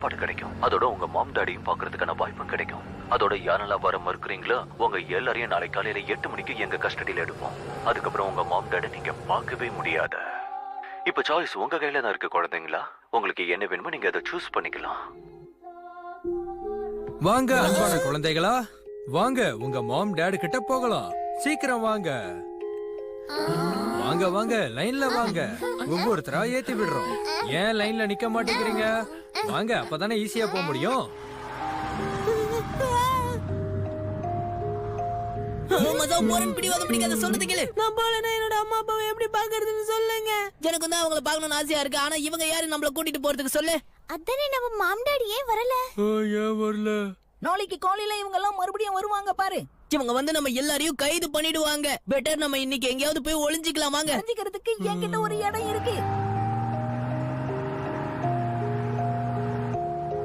பாடு கிடைக்கும். அதோட உங்க மாம் டாடியும் பாக்குறதுக்கான வாய்ப்பும் கிடைக்கும். அதோட யாரெல்லாம் வர மறுக்கிறீங்களோ உங்க எல்லாரையும் நாளை காலையில 8 மணிக்கு எங்க கஸ்டடியில எடுப்போம். அதுக்கப்புறம் உங்க மாம் டாடி நீங்க பார்க்கவே முடியாத. இப்ப சாய்ஸ் உங்க கையில தான் இருக்கு குழந்தைங்களா. உங்களுக்கு என்ன வேணுமோ நீங்க அதை சூஸ் பண்ணிக்கலாம். வாங்க அன்பான குழந்தைகளா, வாங்க உங்க மாம் டாடி கிட்ட போகலாம். சீக்கிரம் வாங்க வாங்க வாங்க, லைன்ல வாங்க. ஒவ்வொருத்தரா ஏத்தி விடுறோம். ஏன் லைன்ல நிக்க மாட்டேங்கிறீங்க? வாங்க, அப்பதானே ஈஸியா போக முடியும். என்னோட அம்மா அப்பாவை எப்படி பாக்குறதுன்னு சொல்லுங்க. எனக்கு தான் அவங்கள பாக்கணும்னு ஆசையா இருக்கு. ஆனா இவங்க யாரு நம்மள கூட்டிட்டு போறதுக்கு சொல்லு. அதானே நம்ம மாம் டாடி ஏன் வரல? ஏன் வரல? நாளைக்கு காலையில இவங்க எல்லாம் மறுபடியும் வருவாங்க பாரு. இவங்க வந்து நம்ம எல்லாரையும் கைது பண்ணிடுவாங்க. பெட்டர் நம்ம இன்னைக்கு எங்கேயாவது போய் ஒளிஞ்சிக்கலாமாங்க. ஒளிஞ்சிக்கிறதுக்கு என்கிட்ட ஒரு இடம் இருக்கு.